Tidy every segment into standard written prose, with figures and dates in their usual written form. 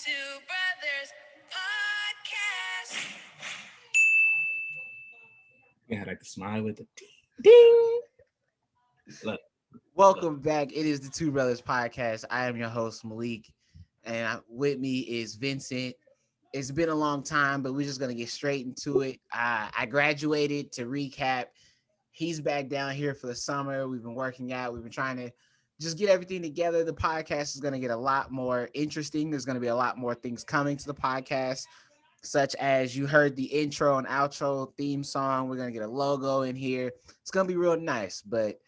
Two Brothers podcast. Yeah, like the smile with the ding. Look, look. Welcome back. It is the Two Brothers podcast. I am your host, Malik, and with me is Vincent. It's been a long time, but we're just going to get straight into it. I graduated to recap. He's back down here for the summer. We've been working out. We've been trying to just get everything together. The podcast is going to get a lot more interesting. There's going to be a lot more things coming to the podcast, such as you heard the intro and outro theme song. We're going to get a logo in here. It's going to be real nice, but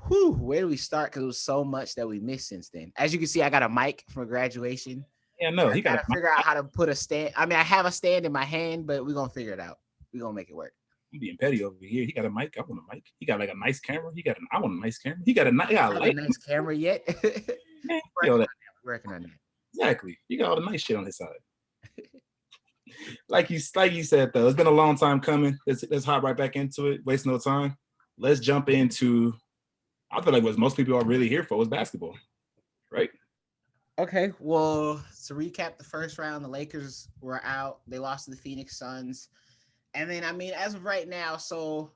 where do we start? Because it was so much that we missed since then. As you can see, I got a mic from graduation. Yeah, no, I he got gotta figure out how to put a stand. I mean, I have a stand in my hand, but we're gonna figure it out. We're gonna make it work. I'm being petty over here. He got a mic. I want a mic. He got like a nice camera. I want a nice camera. He got a Have a light. nice camera yet? Man, Working on that. exactly. You got all the nice shit on his side. like you said though, it's been a long time coming. Let's hop right back into it. Waste no time. Let's jump into. I feel like what most people are really here for was basketball, right? Okay, well, to recap the first round, the Lakers were out. They lost to the Phoenix Suns. And then, I mean, as of right now, so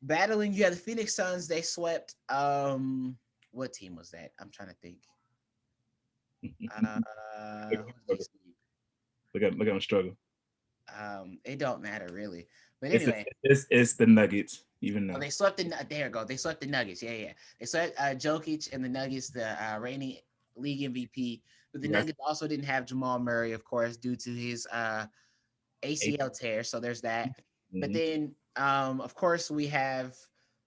battling, you have the Phoenix Suns. They swept, what team was that? I'm trying to think. Look at him struggle. It don't matter really. But It's anyway, it's the Nuggets, even though they swept there you go. They swept the Nuggets. Yeah. They swept Jokic and the Nuggets, the reigning league MVP. But the Nuggets also didn't have Jamal Murray, of course, due to his ACL tear. So there's that. Mm-hmm. But then, of course, we have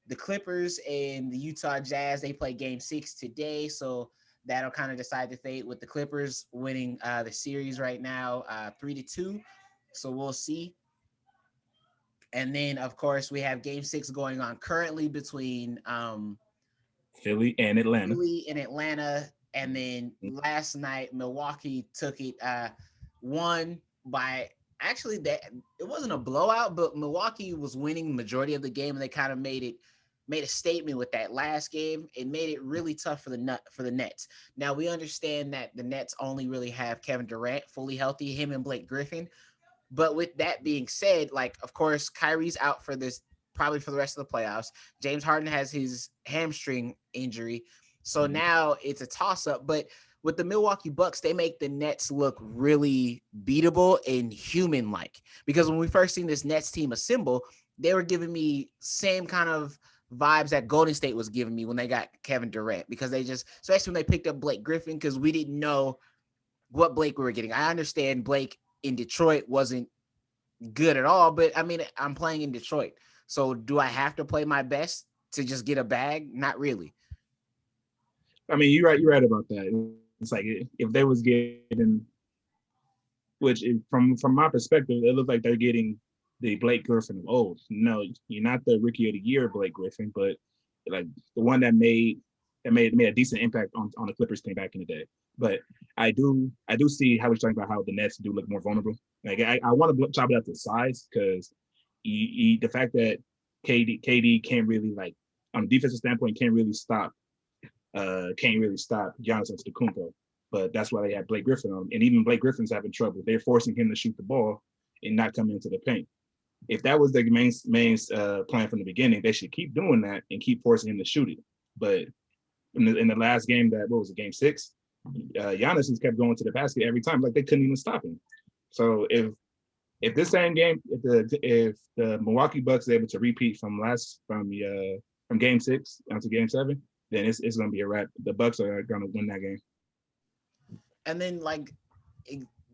the Clippers and the Utah Jazz. They play Game 6 today, so that'll kind of decide the fate. With the Clippers winning the series right now, 3-2. So we'll see. And then, of course, we have Game 6 going on currently between Philly and Atlanta. And then last night, Milwaukee took it, won by actually that it wasn't a blowout, but Milwaukee was winning the majority of the game, and they kind of made a statement with that last game. It made it really tough for the Nets. Now we understand that the Nets only really have Kevin Durant fully healthy, him and Blake Griffin. But with that being said, like, of course, Kyrie's out for this probably for the rest of the playoffs. James Harden has his hamstring injury. So now it's a toss-up. But with the Milwaukee Bucks, they make the Nets look really beatable and human-like. Because when we first seen this Nets team assemble, they were giving me same kind of vibes that Golden State was giving me when they got Kevin Durant. Because they just, especially when they picked up Blake Griffin, because we didn't know what Blake we were getting. I understand Blake in Detroit wasn't good at all, but I mean, I'm playing in Detroit. So do I have to play my best to just get a bag? Not really. I mean, you're right about that. It's like if they was getting, from my perspective, it looks like they're getting the Blake Griffin of old. No, you're not the Rookie of the Year Blake Griffin, but like the one that made a decent impact on the Clippers team back in the day. But I do see how we're talking about how the Nets do look more vulnerable. Like I want to chop it up to size, because the fact that KD can't really, like, on a defensive standpoint, can't really stop Giannis Antetokounmpo. But that's why they have Blake Griffin on, and even Blake Griffin's having trouble. They're forcing him to shoot the ball and not come into the paint. If that was the main plan from the beginning, they should keep doing that and keep forcing him to shoot it. But in the last game, Game 6, Giannis just kept going to the basket every time, like they couldn't even stop him. So if this same game, if the Milwaukee Bucks are able to repeat from Game 6 onto Game 7, then it's going to be a wrap. The Bucks are going to win that game. And then, like,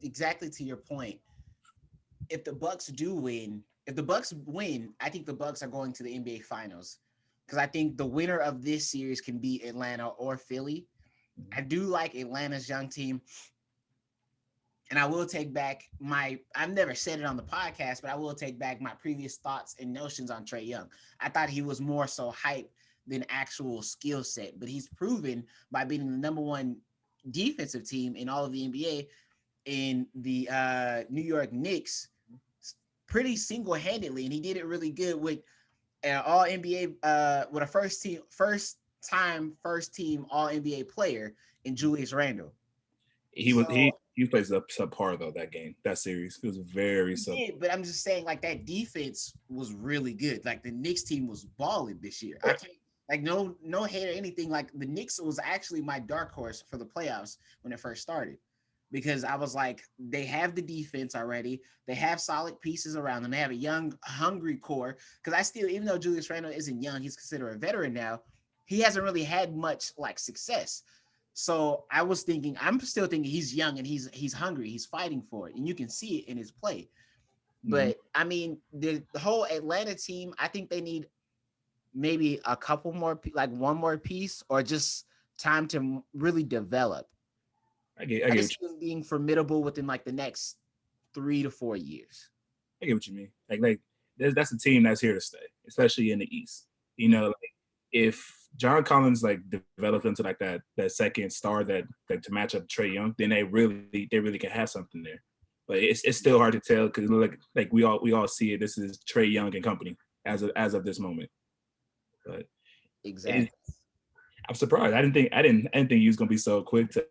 exactly to your point, if the Bucks win, I think the Bucks are going to the NBA Finals, because I think the winner of this series can beat Atlanta or Philly. I do like Atlanta's young team. And I will take back I've never said it on the podcast, but I will take back my previous thoughts and notions on Trey Young. I thought he was more so hype than actual skill set, but he's proven by being the number one defensive team in all of the NBA in the New York Knicks pretty single-handedly, and he did it really good with all NBA with a first team all NBA player in Julius Randle. He plays up subpar though that series. It was very sub. Yeah, but I'm just saying, like, that defense was really good. Like, the Knicks team was balling this year. I can't, like, no hate or anything. Like, the Knicks was actually my dark horse for the playoffs when it first started, because I was like, they have the defense already. They have solid pieces around them. They have a young, hungry core. Because I still, even though Julius Randle isn't young, he's considered a veteran now. He hasn't really had much like success. So I was thinking, I'm still thinking he's young and he's hungry. He's fighting for it, and you can see it in his play. But I mean, the whole Atlanta team, I think they need maybe a couple more, like one more piece, or just time to really develop. I I get just see them being formidable within like the next 3 to 4 years. I get what you mean. Like that's a team that's here to stay, especially in the East. You know, like if John Collins like develops into like that second star that to match up Trey Young, then they really can have something there. But it's still hard to tell because like we all see it. This is Trey Young and company as of this moment. But exactly, I'm surprised. I didn't think you was gonna be so quick to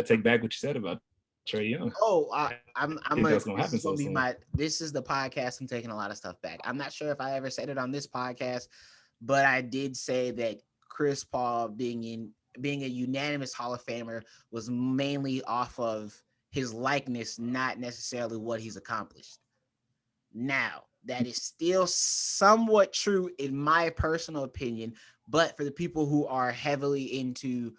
take back what you said about Trey Young. Oh, I'm that's gonna happen so soon. This is the podcast. I'm taking a lot of stuff back. I'm not sure if I ever said it on this podcast, but I did say that Chris Paul being a unanimous Hall of Famer was mainly off of his likeness, not necessarily what he's accomplished. Now, that is still somewhat true in my personal opinion, but for the people who are heavily into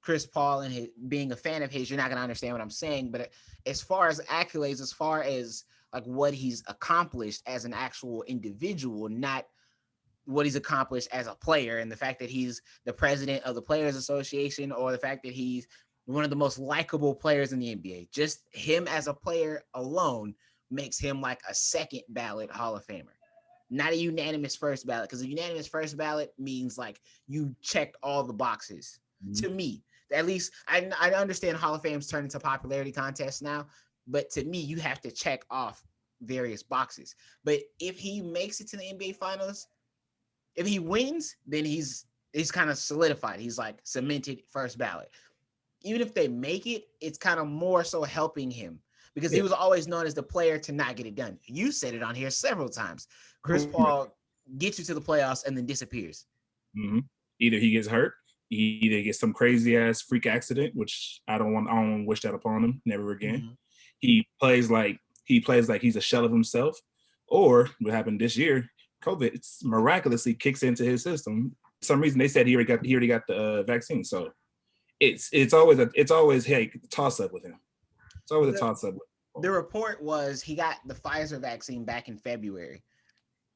Chris Paul and being a fan of his, you're not going to understand what I'm saying. But as far as accolades, as far as like what he's accomplished as an actual individual, not what he's accomplished as a player, and the fact that he's the president of the Players Association, or the fact that he's one of the most likable players in the NBA, just him as a player alone makes him like a second ballot Hall of Famer, not a unanimous first ballot, because a unanimous first ballot means like you checked all the boxes. To me, at least I understand Hall of Fame's turned into popularity contests now, but to me, you have to check off various boxes. But if he makes it to the NBA Finals, if he wins, then he's kind of solidified. He's like cemented first ballot. Even if they make it, it's kind of more so helping him, because he was always known as the player to not get it done. You said it on here several times. Chris Paul gets you to the playoffs and then disappears. Either he gets hurt, he either gets some crazy ass freak accident, which I don't wish that upon him, never again. He plays like he's a shell of himself, or what happened this year, COVID miraculously kicks into his system. For some reason they said he already got the vaccine, so it's always hey, toss up with him. It's always a toss up. The report was he got the Pfizer vaccine back in February,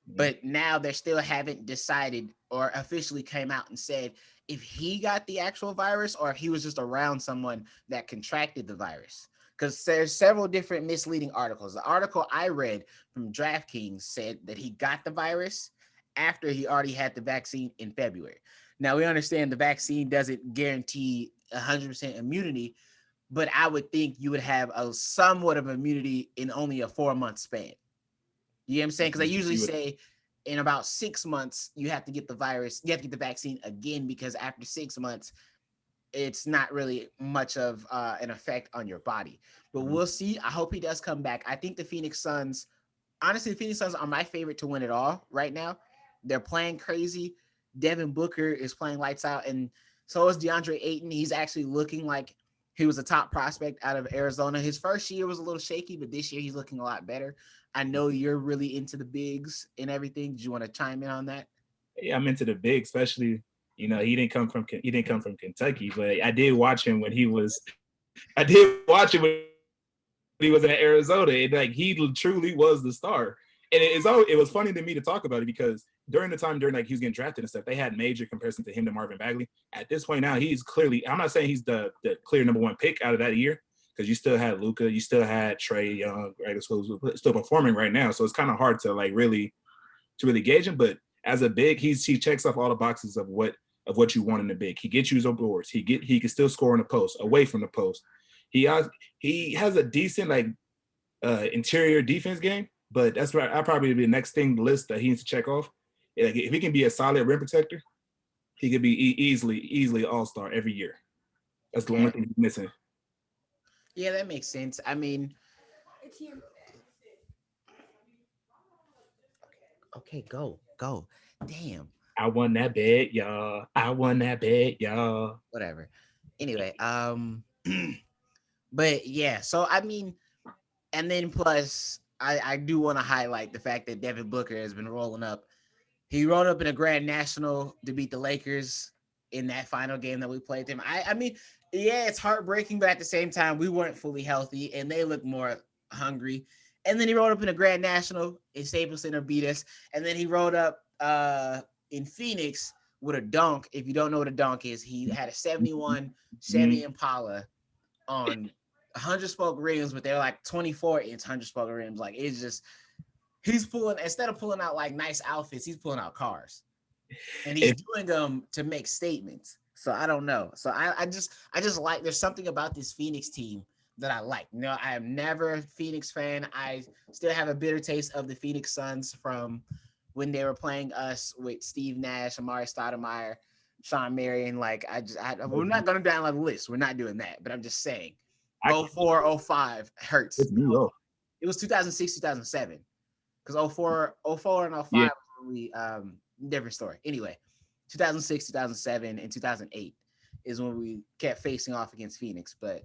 but now they still haven't decided or officially came out and said if he got the actual virus or if he was just around someone that contracted the virus. Because there's several different misleading articles. The article I read from DraftKings said that he got the virus after he already had the vaccine in February. Now, we understand the vaccine doesn't guarantee 100% immunity, but I would think you would have a somewhat of immunity in only a 4-month span. You know what I'm saying? Because I usually say in about 6 months, you have to get the vaccine again, because after 6 months, it's not really much of an effect on your body. But we'll see. I hope he does come back. I think the Phoenix Suns are my favorite to win it all right now. They're playing crazy. Devin Booker is playing lights out, and so is DeAndre Ayton. He's actually looking like he was a top prospect out of Arizona. His first year was a little shaky, but this year he's looking a lot better. I know you're really into the bigs and everything. Do you want to chime in on that? Yeah, I'm into the bigs, especially, he didn't come from Kentucky, but I did watch him when he was in Arizona, and like he truly was the star. And it was funny to me to talk about it, because during like he was getting drafted and stuff, they had major comparison to him to Marvin Bagley. At this point now, he's clearly, I'm not saying he's the clear number one pick out of that year, because you still had Luka, you still had Trey Young, right? Still performing right now, so it's kind of hard to like really gauge him. But as a big, he checks off all the boxes of what you want in the big. He gets you his boards. He can still score in the post, away from the post. He has a decent like interior defense game, but that's right. I'll probably be the next thing the list that he needs to check off. Like, if he can be a solid rim protector, he could be easily all-star every year. That's the only thing he's missing. Yeah, that makes sense. I mean, okay, go. Damn, I won that bet, y'all. I won that bet, y'all. whatever. Anyway, but yeah, so I mean, and then plus, I do want to highlight the fact that Devin Booker has been rolling up. He rolled up in a Grand National to beat the Lakers in that final game that we played them. I mean, yeah, it's heartbreaking, but at the same time, we weren't fully healthy and they looked more hungry. And then he rolled up in a Grand National in Staples Center, beat us. And then he rolled up in Phoenix with a dunk. If you don't know what a dunk is, he had a 71 Chevy Mhm. Impala on 100 spoke rims, but they're like 24-inch 100 spoke rims. Like it's just he's pulling instead of pulling out like nice outfits, he's pulling out cars, and he's If doing them to make statements. So I don't know. So I just like there's something about this Phoenix team that I like. No, I am never a Phoenix fan. I still have a bitter taste of the Phoenix Suns from when they were playing us with Steve Nash, Amari Stoudemire, Sean Marion. Like we're not going to down the list. We're not doing that. But I'm just saying, I oh 04, oh 05 hurts. it's New York. It was 2006, 2007 because oh four and oh Yeah. five we different story. Anyway, 2006, 2007, and 2008 is when we kept facing off against Phoenix. But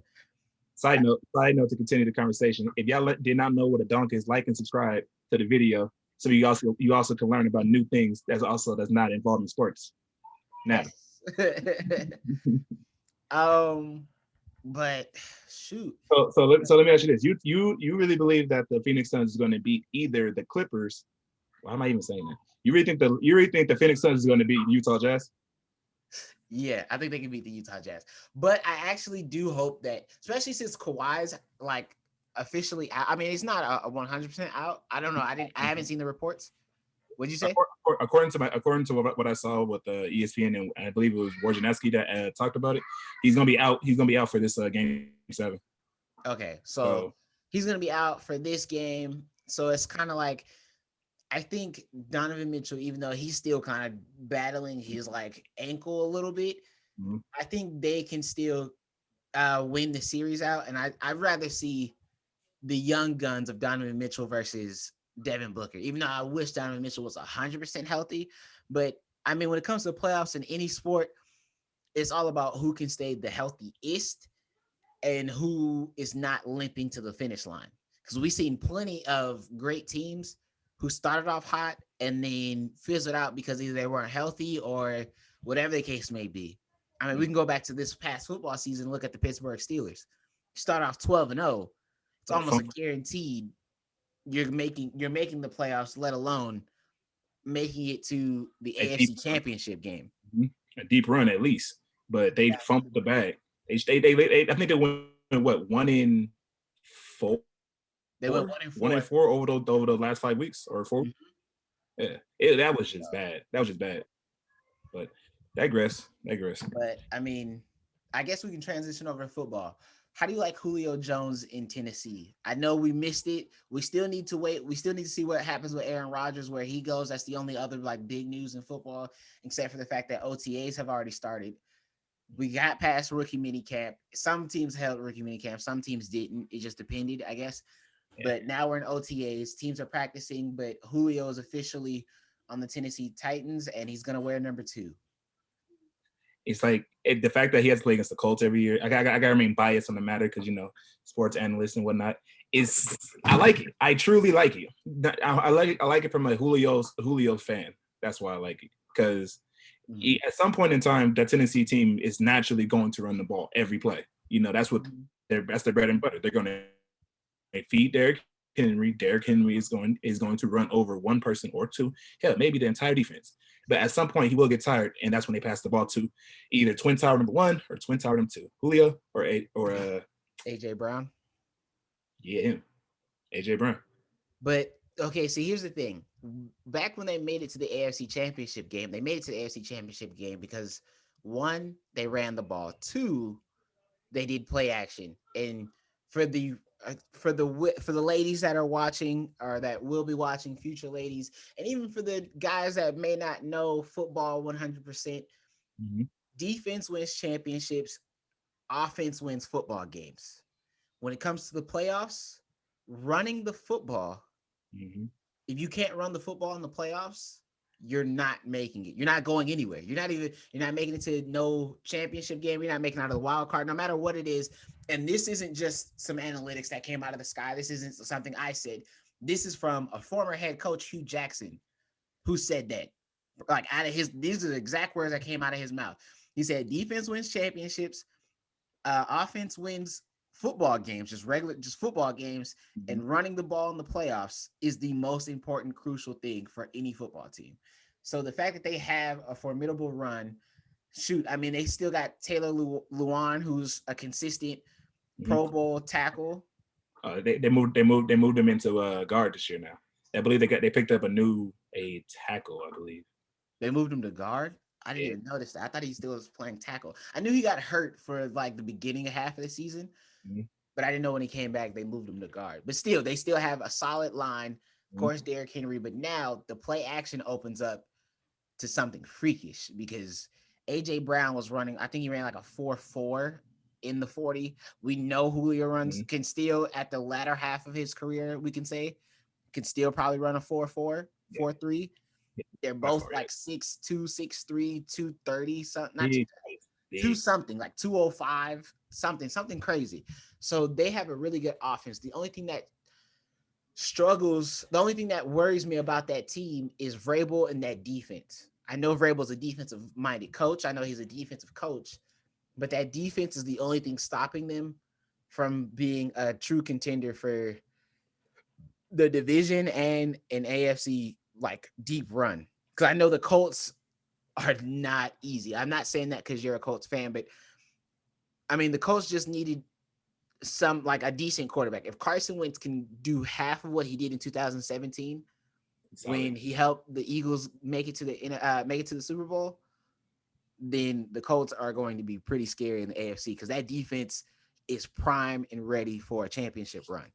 Side note to continue the conversation. If y'all did not know what a dunk is, like and subscribe to the video so you also can learn about new things that's not involved in sports. Now, yes. um, but shoot, so let me ask you this: you really believe that the Phoenix Suns is going to beat either the Clippers? Why am I even saying that? You really think the Phoenix Suns is going to beat Utah Jazz? yeah, I think they can beat the Utah Jazz. But I actually do hope that, especially since Kawhi's like officially out. I mean, it's not a 100% out. I don't know. I haven't seen the reports. What'd you say? According to what I saw with ESPN, and I believe it was Wojnarowski that talked about it, he's gonna be out. He's gonna be out for this game 7. Okay, so So he's gonna be out for this game. So it's kind of like I think Donovan Mitchell, even though he's still kind of battling his like ankle a little bit, mhm. I think they can still win the series out. And I'd rather see the young guns of Donovan Mitchell versus Devin Booker, even though I wish Donovan Mitchell was 100% healthy. But I mean, when it comes to playoffs in any sport, it's all about who can stay the healthiest and who is not limping to the finish line. Because we've seen plenty of great teams who started off hot and then fizzled out because either they weren't healthy or whatever the case may be. I mean, we can go back to this past football season and look at the Pittsburgh Steelers. You start off 12-0, it's almost a guaranteed you're making the playoffs, let alone making it to the A deep, AFC Championship game. a deep run at least, but they fumbled the bag. I think they went what 1-4, They went 1-4. 1-4 over the last 5 weeks or 4. Mhm. Yeah, that was just bad. That was just bad. But digress. But I mean, I guess we can transition over to football. How do you like Julio Jones in Tennessee? I know we missed it. We still need to wait. We still need to see what happens with Aaron Rodgers, where he goes. That's the only other like big news in football, except for the fact that OTAs have already started. We got past rookie mini camp. Some teams held rookie mini camp, some teams didn't. It just depended, I guess. But now we're in OTAs. Teams are practicing, but Julio is officially on the Tennessee Titans, and he's gonna wear number 2. It's like the fact that he has to play against the Colts every year. I gotta remain biased on the matter because sports analysts and whatnot. I like it. I truly like it. I like it from a Julio fan. That's why I like it because at some point in time, that Tennessee team is naturally going to run the ball every play. That's what that's their bread and butter. They're going to feed Derrick Henry. Derrick Henry is going to run over one person or two. Hell, maybe the entire defense. But at some point, he will get tired, and that's when they pass the ball to either Twin Tower number 1 or Twin Tower number 2, Julio or AJ Brown. Yeah, him, AJ Brown. But okay, so here's the thing. Back when they made it to the AFC Championship game, they made it to the AFC Championship game because 1, they ran the ball. 2, they did play action. And for the ladies that are watching or that will be watching, future ladies, and even for the guys that may not know football 100%, defense wins championships, offense wins football games. when it comes to the playoffs, running the football, Mm-hmm. if you can't run the football in the playoffs, you're not making it. You're not going anywhere. You're not making it to no championship game. You're not making it out of the wild card, no matter what it is. And this isn't just some analytics that came out of the sky. This isn't something I said. This is from a former head coach, Hugh Jackson, who said that. Like out of these are the exact words that came out of his mouth. He said, defense wins championships, offense wins football games, just football games, Mm-hmm. and running the ball in the playoffs is the most important, crucial thing for any football team. So the fact that they have a formidable run, shoot, I mean, they still got Taylor Lewan, who's a consistent Mm-hmm. Pro Bowl tackle. They moved him into guard this year now. I believe they picked up a tackle, I believe. They moved him to guard. I didn't Yeah. even notice that. I thought he still was playing tackle. I knew he got hurt for like the beginning half of the season, Mm-hmm. but I didn't know when he came back they moved him to guard. But still, they still have a solid line. Of course, Derrick Henry, but now the play action opens up to something freakish because AJ Brown was running. I think he ran like a 4.4 in the 40. We know Julio runs Mm-hmm. can still at the latter half of his career. We can say can still probably run a 4.4, Yeah. 4.3. They're By both far, like 6'2", 6'3", 230, something, not yeah. 230, two Big. something, like 205, something crazy. So they have a really good offense. The only thing that worries me about that team is Vrabel and that defense. I know Vrabel's a defensive-minded coach. I know he's a defensive coach, but that defense is the only thing stopping them from being a true contender for the division and an AFC like deep run. Because I know the Colts are not easy. I'm not saying that because you're a Colts fan, but I mean the Colts just needed some like a decent quarterback. If Carson Wentz can do half of what he did in 2017 when he helped the Eagles make it to the Super Bowl, then the Colts are going to be pretty scary in the AFC because that defense is prime and ready for a championship run.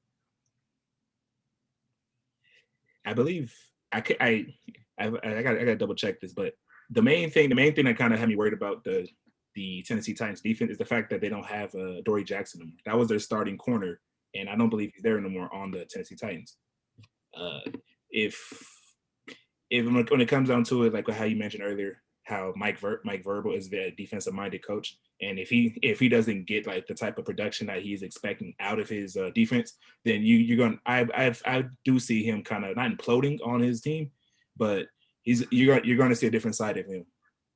I believe I got to double check this, but the main thing that kind of had me worried about the Tennessee Titans defense is the fact that they don't have Dory Jackson anymore. That was their starting corner, and I don't believe he's there anymore on the Tennessee Titans. Uh, if when it comes down to it, like how you mentioned earlier, how Mike Verbal is the defensive minded coach, and if he doesn't get like the type of production that he's expecting out of his defense, then you're going. I do see him kind of not imploding on his team, but you're going to see a different side of him.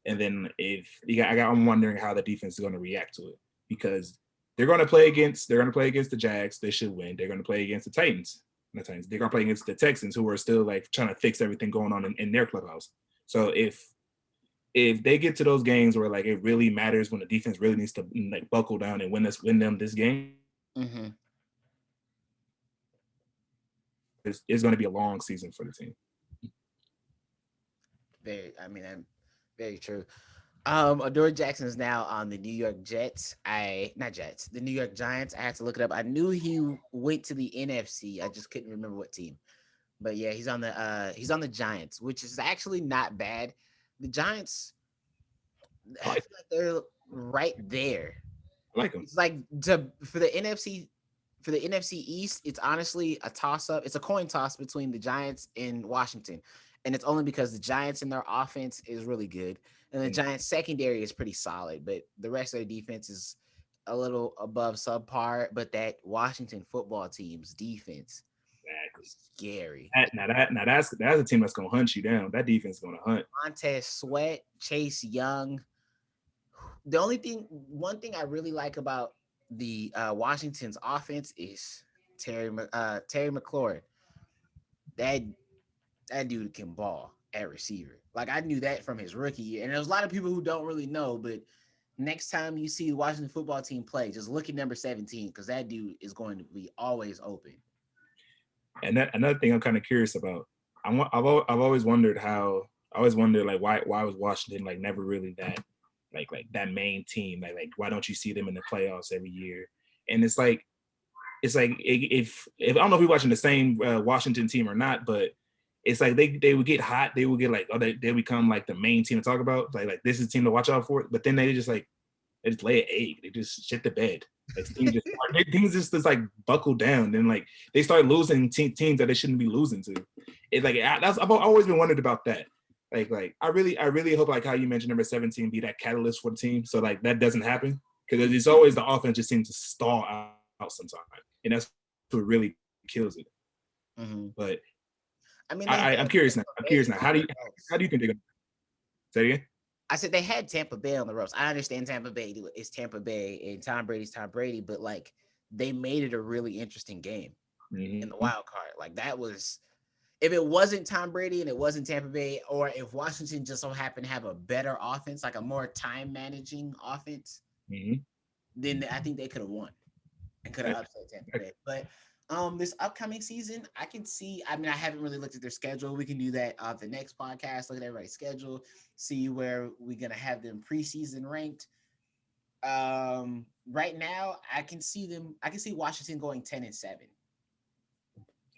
And then I'm wondering how the defense is going to react to it because they're going to play against the Jags. They should win. They're going to play against the Titans. They're going to play against the Texans, who are still like trying to fix everything going on in their clubhouse. So if they get to those games where like it really matters when the defense really needs to like buckle down and win them this game, Mm-hmm. it's going to be a long season for the team. Very true. Adore Jackson is now on the New York Jets. The New York Giants. I had to look it up. I knew he went to the NFC. I just couldn't remember what team. But yeah, he's on the Giants, which is actually not bad. The Giants, I feel like they're right there. I like him. It's like for the NFC East, it's honestly a toss up. It's a coin toss between the Giants and Washington. And it's only because the Giants and their offense is really good. And the Giants secondary is pretty solid, but the rest of their defense is a little above subpar. But that Washington football team's defense is scary. That's a team that's gonna hunt you down. That defense is gonna hunt. Montez Sweat, Chase Young. One thing I really like about the Washington's offense is Terry McLaurin. That dude can ball at receiver. Like I knew that from his rookie year. And there's a lot of people who don't really know, but next time you see the Washington football team play, just look at number 17 because that dude is going to be always open. And another thing I'm kind of curious about, I've always wondered like why was Washington like never really that like that main team, like why don't you see them in the playoffs every year? And it's like if I don't know if we're watching the same Washington team or not, but it's like they would get hot, they would get like they become like the main team to talk about, like this is the team to watch out for. But then they just lay an egg, they just shit the bed. Like things just like buckle down. Then like they start losing teams that they shouldn't be losing to. It's like I've always been wondered about that. Like I really hope, like how you mentioned number 17 be that catalyst for the team. So like that doesn't happen, because it's always the offense just seems to stall out sometimes, and that's what really kills it. Mm-hmm. But I mean, I'm curious now. How do you think they're gonna say it again? I said they had Tampa Bay on the ropes. I understand Tampa Bay is Tampa Bay and Tom Brady's Tom Brady, but like they made it a really interesting game in the wild card. Like that was, if it wasn't Tom Brady and it wasn't Tampa Bay, or if Washington just so happened to have a better offense, like a more time managing offense, then I think they could have won and could have upset Tampa Bay. But this upcoming season, I can see. I mean, I haven't really looked at their schedule. We can do that the next podcast. Look at everybody's schedule, see where we're gonna have them preseason ranked. Right now, I can see Washington going 10-7.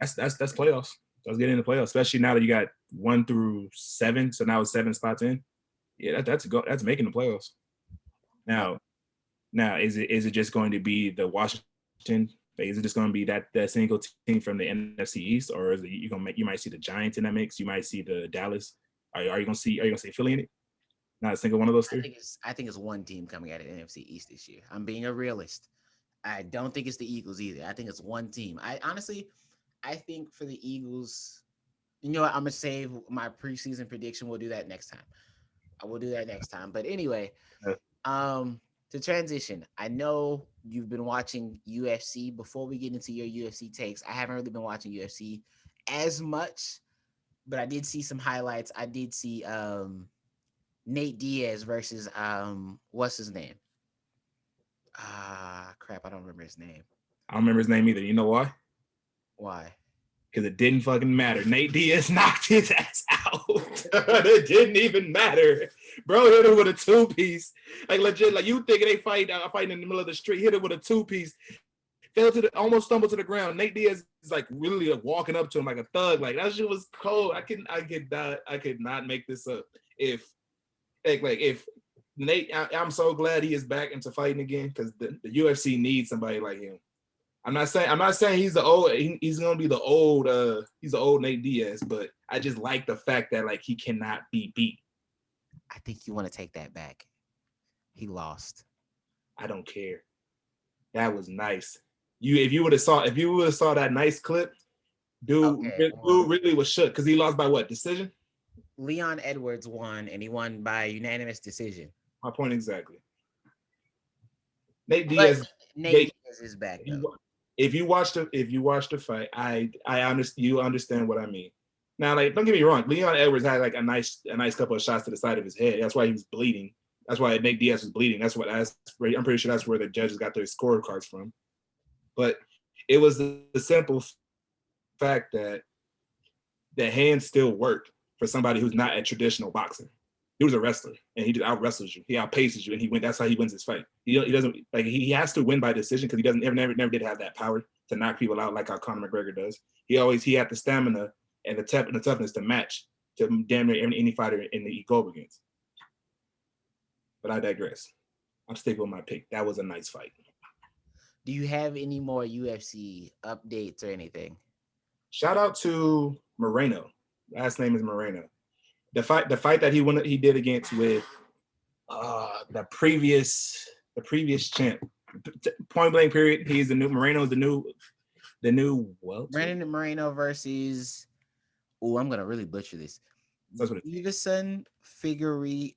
That's playoffs. Let's get into playoffs, especially now that you got 1 through 7. So now it's 7 spots in. Yeah, that's making the playoffs. Now, is it just going to be the Washington? Is it just going to be that single team from the NFC East, or is it you might see the Giants in that mix? You might see the Dallas. Are you going to see Philly in it? Not a single one of those three. I think it's one team coming out of the NFC East this year. I'm being a realist. I don't think it's the Eagles either. I think it's one team. I think for the Eagles, you know what? I'm gonna save my preseason prediction. We'll do that next time. I will do that next time. But anyway, to transition, I know you've been watching UFC. Before we get into your UFC takes, I haven't really been watching UFC as much, but I did see some highlights. I did see Nate Diaz versus what's his name? Crap, I don't remember his name. I don't remember his name either. You know why? Why? Because it didn't fucking matter. Nate Diaz knocked his ass out. It didn't even matter. Bro hit him with a 2-piece. Like legit, like you thinking they fighting in the middle of the street, hit him with a 2-piece. Almost stumbled to the ground. Nate Diaz is like really walking up to him like a thug. Like that shit was cold. I could not make this up. If Nate, I'm so glad he is back into fighting again, because the UFC needs somebody like him. I'm not saying he's gonna be the old Nate Diaz, but I just like the fact that like he cannot be beat. I think you want to take that back. He lost. I don't care. That was nice. If you would have saw that nice clip, dude really was shook, because he lost by what decision? Leon Edwards won, and he won by unanimous decision. My point exactly. Nate Diaz is back though. If you watch the fight, I understand. You understand what I mean. Now, like, don't get me wrong. Leon Edwards had like a nice couple of shots to the side of his head. That's why he was bleeding. That's why Nate Diaz was bleeding. I'm pretty sure that's where the judges got their scorecards from. But it was the simple fact that the hands still worked for somebody who's not a traditional boxer. He was a wrestler, and he just out wrestles you. He outpaces you, and he wins. That's how he wins his fight. He doesn't like he has to win by decision, because he never did have that power to knock people out like how Conor McGregor does. He had the stamina and the toughness to match to damn near any fighter in the go against. But I digress. I'm sticking with my pick. That was a nice fight. Do you have any more UFC updates or anything? Shout out to Moreno. Last name is Moreno. The fight that he did against with the previous champ, point blank period. He's the new Moreno is the new Brandon Moreno versus. Oh, I'm gonna really butcher this. That's what Davison Figueiredo.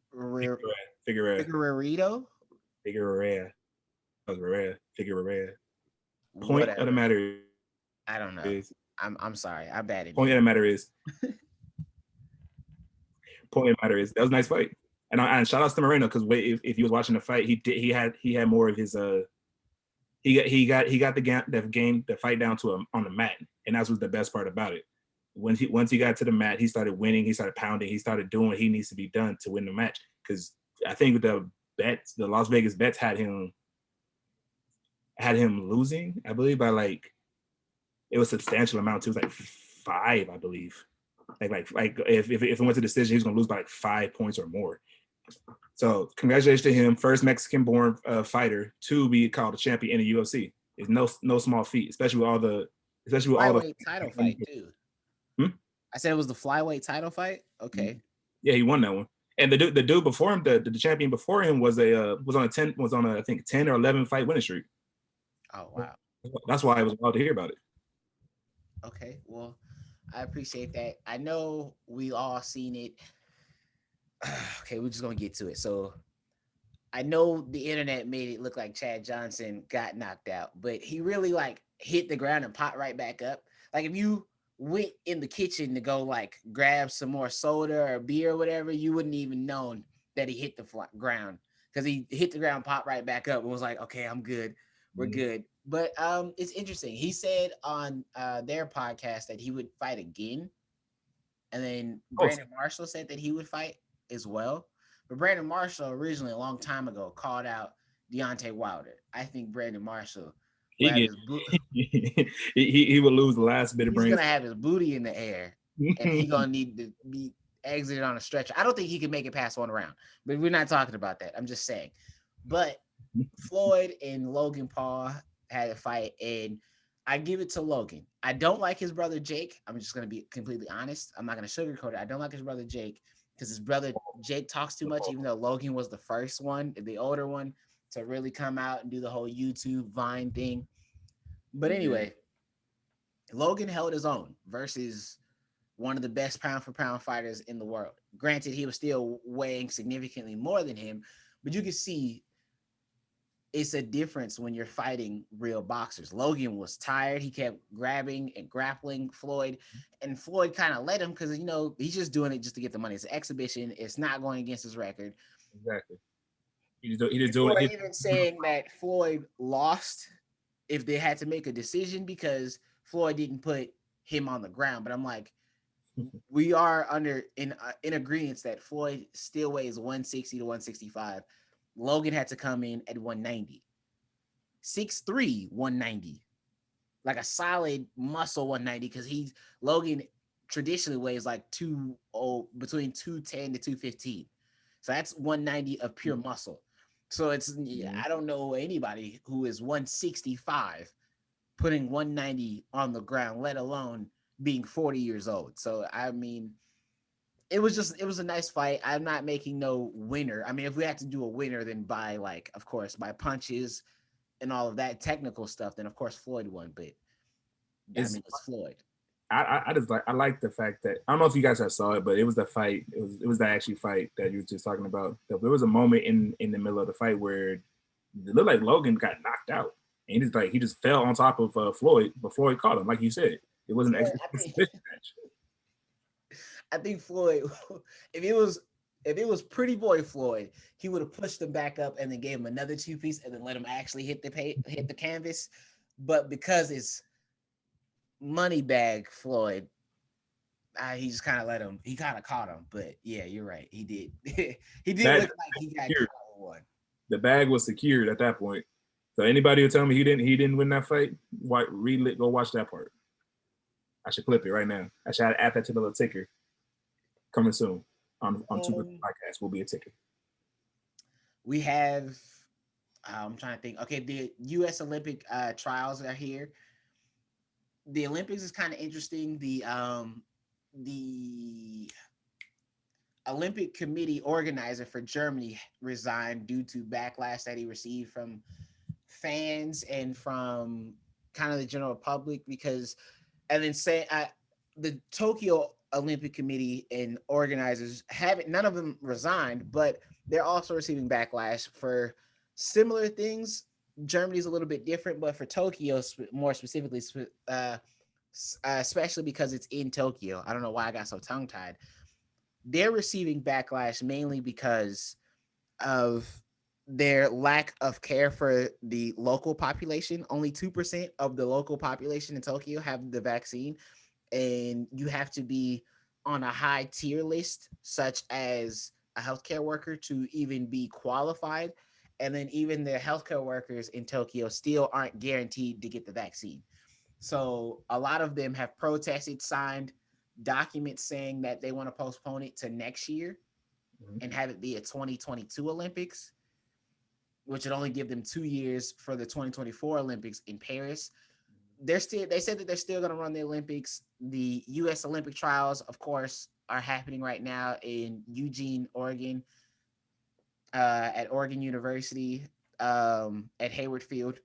Point of the matter. I don't know. I'm sorry. I'm bad at Point of the matter is. Point of the matter is that was a nice fight, and shout outs to Moreno, because if you was watching the fight, he had more of his he got the fight down to him on the mat, and that was the best part about it. Once he got to the mat, he started winning, he started pounding, he started doing what he needs to be done to win the match. Because I think the Las Vegas bets had him losing, I believe, by like it was a substantial amount. It was like 5, I believe. Like if it went to decision, he was gonna lose by like 5 points or more. So congratulations to him, first Mexican-born fighter to be called a champion in the UFC. It's no small feat, especially with all the flyweight title fight too. Hmm? I said it was the flyweight title fight. Okay. Yeah, he won that one. And the dude before him, the champion before him was on a I think 10 or 11 fight winning streak. Oh wow. That's why I was allowed to hear about it. Okay, well, I appreciate that. I know we all seen it. Okay, we're just gonna get to it. So I know the internet made it look like Chad Johnson got knocked out, but he really like hit the ground and popped right back up. Like if you went in the kitchen to go like grab some more soda or beer or whatever, you wouldn't even known that he hit the ground because he hit the ground, popped right back up, and was like, "Okay, I'm good, we're good." But it's interesting. He said on their podcast that he would fight again, and then Brandon Marshall said that he would fight as well. But Brandon Marshall originally a long time ago called out Deontay Wilder. I think Brandon Marshall will have his he would lose the last bit of brains. He's gonna have his booty in the air, and he's gonna need to be exited on a stretcher. I don't think he can make it past one round, but we're not talking about that. I'm just saying. But Floyd and Logan Paul had a fight, and I give it to Logan. I don't like his brother Jake. I'm just gonna be completely honest. I'm not gonna sugarcoat it. I don't like his brother Jake because his brother Jake talks too much, even though Logan was the first one, the older one, to really come out and do the whole YouTube Vine thing. But anyway, Logan held his own versus one of the best pound for pound fighters in the world. Granted, he was still weighing significantly more than him, but you can see it's a difference when you're fighting real boxers. Logan was tired. He kept grabbing and grappling Floyd, and Floyd kind of let him because, you know, he's just doing it just to get the money. It's an exhibition. It's not going against his record. Exactly. He just doing it. Even saying that Floyd lost if they had to make a decision because Floyd didn't put him on the ground. But I'm like, we are in agreement that Floyd still weighs 160 to 165. Logan had to come in at 190. 6'3", 190. Like a solid muscle 190 because Logan traditionally weighs like between 210 to 215. So that's 190 of pure muscle. So I don't know anybody who is 165 putting 190 on the ground, let alone being 40 years old. So, I mean, it was a nice fight. I'm not making no winner. I mean, if we had to do a winner, then by punches and all of that technical stuff, then of course Floyd won. But it's Floyd. I like the fact that I don't know if you guys have saw it, but it was the fight. It was the actual fight that you were just talking about. There was a moment in the middle of the fight where it looked like Logan got knocked out, and he just fell on top of Floyd before he caught him. Like you said, it wasn't an exhibition match. I think Floyd, if it was Pretty Boy Floyd, he would have pushed him back up and then gave him another 2-piece and then let him actually hit the canvas. But because it's Moneybag Floyd, he just kind of let him. He kind of caught him. But yeah, you're right. He did. He did look like he got caught one. The bag was secured at that point. So anybody who tell me he didn't win that fight, go watch that part. I should clip it right now. I should add that to the little ticker. Coming soon on 2Brothers podcast will be a ticker. We have, I'm trying to think. Okay, the U.S. Olympic trials are here. The Olympics is kind of interesting. The Olympic Committee organizer for Germany resigned due to backlash that he received from fans and from kind of the general public and then say the Tokyo Olympic Committee and organizers none of them resigned, but they're also receiving backlash for similar things. Germany's a little bit different, but for Tokyo more specifically, especially because it's in Tokyo, I don't know why I got so tongue-tied. They're receiving backlash mainly because of their lack of care for the local population. Only 2% of the local population in Tokyo have the vaccine, and you have to be on a high tier list, such as a healthcare worker, to even be qualified. And then even the healthcare workers in Tokyo still aren't guaranteed to get the vaccine. So a lot of them have protested, signed documents saying that they want to postpone it to next year. Mhm. and have it be a 2022 Olympics, which would only give them 2 years for the 2024 Olympics in Paris. They said that they're still going to run the Olympics. The U.S. Olympic trials, of course, are happening right now in Eugene, Oregon, at Oregon University, at Hayward Field.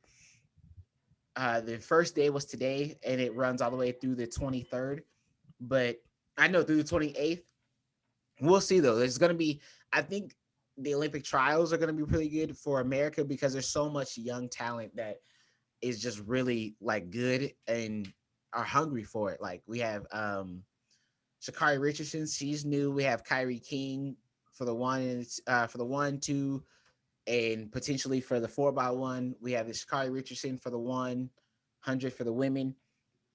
The first day was today, and it runs all the way through the 23rd. But I know through the 28th. We'll see though. There's going to be, I think, the Olympic trials are going to be really good for America because there's so much young talent that is just really like good and are hungry for it. Like we have Sha'Carri Richardson, she's new. We have Kyrie King for the for the 1, 2, and potentially for the 4x1. We have the Sha'Carri Richardson for the 100 for the women.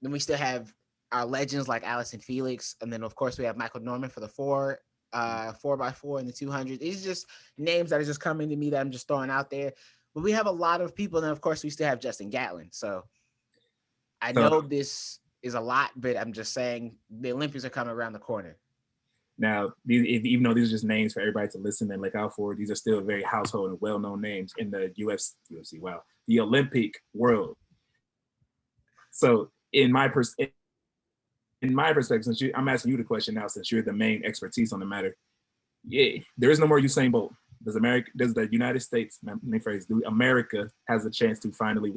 Then we still have our legends like Allison Felix, and then of course we have Michael Norman for the 4x4 and the 200. These are just names that are just coming to me that I'm just throwing out there. But we have a lot of people, and of course we still have Justin Gatlin. So I So know this is a lot, but I'm just saying the Olympics are coming around the corner. now, even though these are just names for everybody to listen and look out for, these are still very household and well-known names in the UFC. Wow, the Olympic world. So, in my perspective, I'm asking you the question now, since you're the main expertise on the matter. Yeah, there is no more Usain Bolt. Does the United States, do America has a chance to finally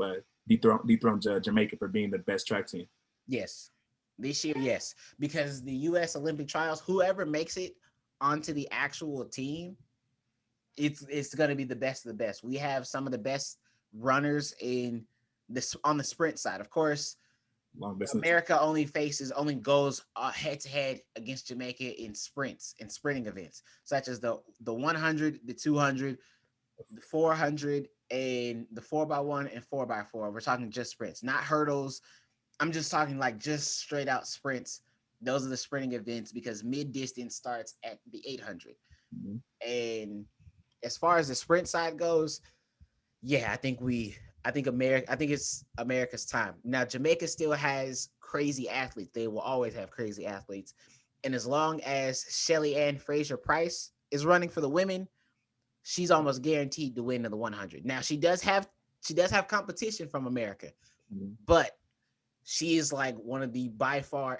dethrone Jamaica for being the best track team? Yes. This year, yes. Because the US Olympic trials, whoever makes it onto the actual team, it's gonna be the best of the best. We have some of the best runners in this on the sprint side. Of course, Long distance. America only goes head to head against Jamaica in sprinting events, such as the 100, the 200, the 400, and the 4x1 and 4x4. We're talking just sprints, not hurdles. I'm just talking like just straight out sprints. Those are the sprinting events because mid distance starts at the 800. Mhm. And as far as the sprint side goes, yeah, I think it's America's time. Now Jamaica still has crazy athletes. They will always have crazy athletes. And as long as Shelly Ann Fraser Price is running for the women, she's almost guaranteed to win in the 100. Now she does have competition from America, Mhm. but she is like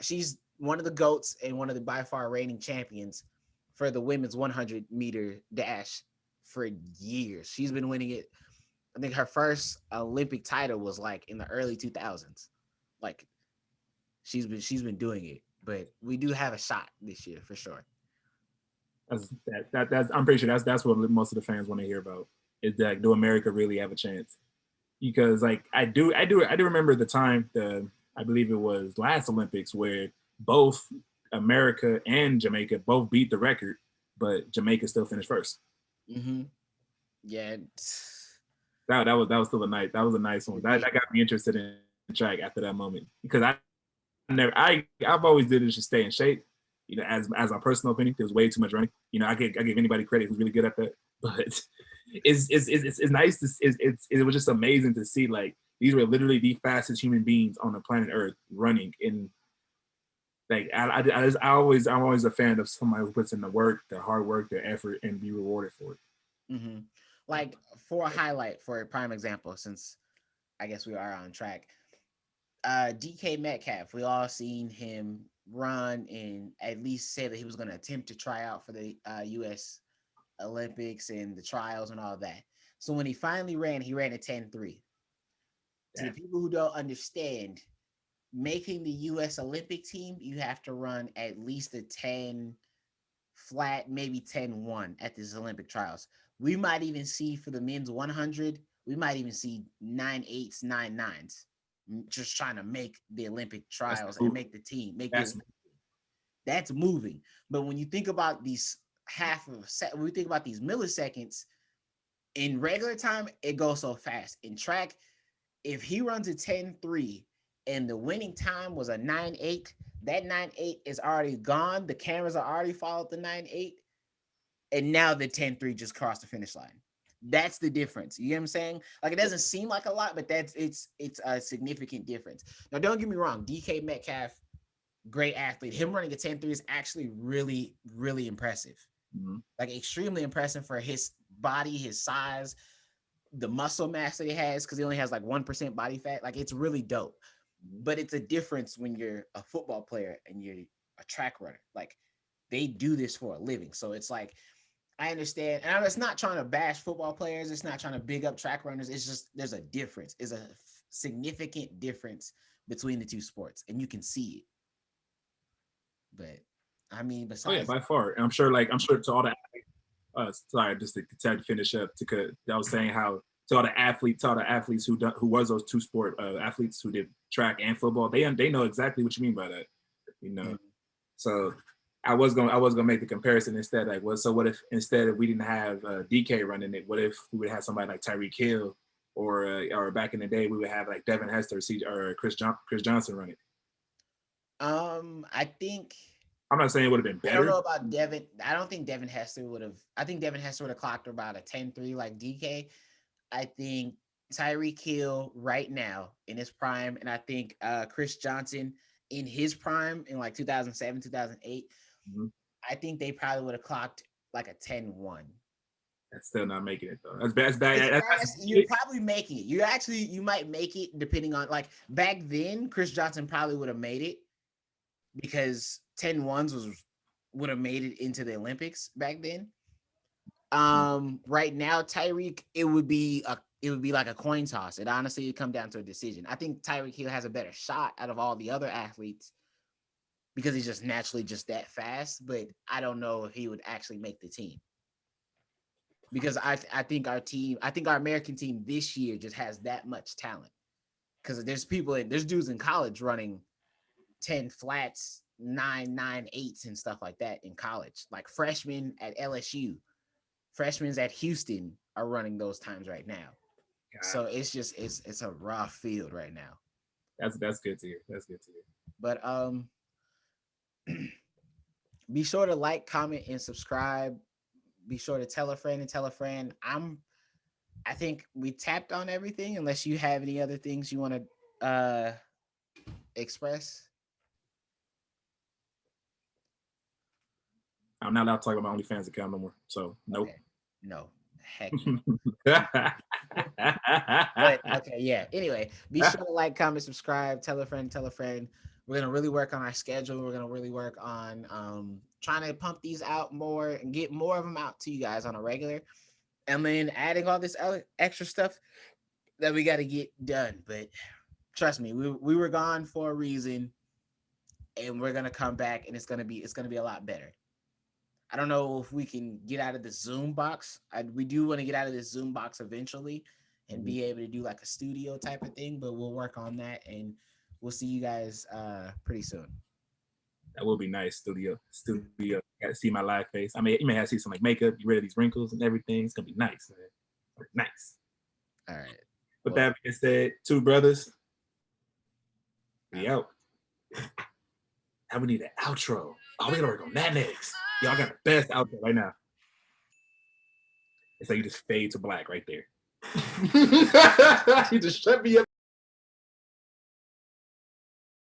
she's one of the GOATs and one of the by far reigning champions for the women's 100-meter dash for years. She's been winning it. I think her first Olympic title was like in the early 2000s. Like she's been doing it, but we do have a shot this year for sure. That's I'm pretty sure that's what most of the fans want to hear about, is that do America really have a chance? Because like I do remember the time, I believe it was last Olympics, where both America and Jamaica both beat the record, but Jamaica still finished first. Mm-hmm. Yeah. That was still a nice one. That got me interested in track after that moment, because I've always did it to stay in shape. As my personal opinion, there's way too much running. I give anybody credit who's really good at that, but it's nice to it was just amazing to see, like, these were literally the fastest human beings on the planet Earth running. And like I'm always a fan of somebody who puts in the work, the hard work, the effort, and be rewarded for it. Mm-hmm. Like for a highlight, for a prime example, since I guess we are on track. DK Metcalf, we all seen him run and at least say that he was going to attempt to try out for the U.S. Olympics and the trials and all that. So when he finally ran, he ran a 10-3. To the people who don't understand, making the U.S. Olympic team, you have to run at least a 10 flat, maybe 10-1 at these Olympic trials. We might even see for the men's 100, we might even see 9.8s, 9.9s, just trying to make the Olympic trials and make the team, That's that's moving. But when you think about these when we think about these milliseconds in regular time, it goes so fast. In track, if he runs a 10-3 and the winning time was a 9.8, that 9.8 is already gone. The cameras are already followed the 9.8, and now the 10-3 just crossed the finish line. That's the difference. You get what I'm saying? Like, it doesn't seem like a lot, but it's a significant difference. Now, don't get me wrong, DK Metcalf, great athlete. Him running a 10-3 is actually really, really impressive. Like extremely impressive for his body, his size, the muscle mass that he has, because he only has like 1% body fat. Like it's really dope. But it's a difference when you're a football player and you're a track runner. Like they do this for a living. So it's like, I understand. And I'm just not trying to bash football players. It's not trying to big up track runners. It's just, there's a difference. It's a significant difference between the two sports, and you can see it. But I mean, besides, by far. And I'm sure to all the sorry, just to finish up, I was saying how to all the athletes who was those two sport athletes who did track and football, they know exactly what you mean by that, you know. Mm-hmm. So I was gonna make the comparison instead, like, what if instead if we didn't have DK running it, what if we would have somebody like Tyreek Hill, or back in the day we would have like Devin Hester or Chris Johnson run it. I think. I'm not saying it would have been better. I don't know about Devin. I don't think Devin Hester would have. I think Devin Hester would have clocked about a 10-3 like DK. I think Tyreek Hill right now in his prime, and I think Chris Johnson in his prime in like 2007, 2008. Mm-hmm. I think they probably would have clocked like a 10-1. That's still not making it though. That's bad. You're probably making it. You might make it depending on, like, back then, Chris Johnson probably would have made it because 10-1s would have made it into the Olympics back then. Right now, Tyreek, it would be like a coin toss. It honestly would come down to a decision. I think Tyreek Hill has a better shot out of all the other athletes because he's just naturally just that fast, but I don't know if he would actually make the team. Because I think our American team this year just has that much talent. Because there's dudes in college running 10 flats, 9.98s and stuff like that in college. Like freshmen at LSU, freshmen at Houston are running those times right now. God. So it's a raw field right now. That's good to hear. That's good to hear. But be sure to like, comment, and subscribe. Be sure to tell a friend. I think we tapped on everything, unless you have any other things you want to express. I'm not allowed to talk about my OnlyFans account no more. So nope. Okay. No. Heck. But okay, yeah. Anyway, be sure to like, comment, subscribe, tell a friend. We're gonna really work on our schedule. We're gonna really work on trying to pump these out more and get more of them out to you guys on a regular, and then adding all this other extra stuff that we got to get done. But trust me, we were gone for a reason, and we're gonna come back, and it's gonna be a lot better. I don't know if we can get out of the Zoom box. We do want to get out of this Zoom box eventually and be able to do like a studio type of thing, but we'll work on that, and we'll see you guys pretty soon. That will be nice. Studio. Got to see my live face. I mean, you may have to see some like makeup, get rid of these wrinkles and everything. It's gonna be nice, man. Nice. All right. With that being said, 2 brothers. We out. Now we need an outro. Oh, we gotta work on that next. Y'all got the best outro right now. It's like you just fade to black right there. You just shut me up.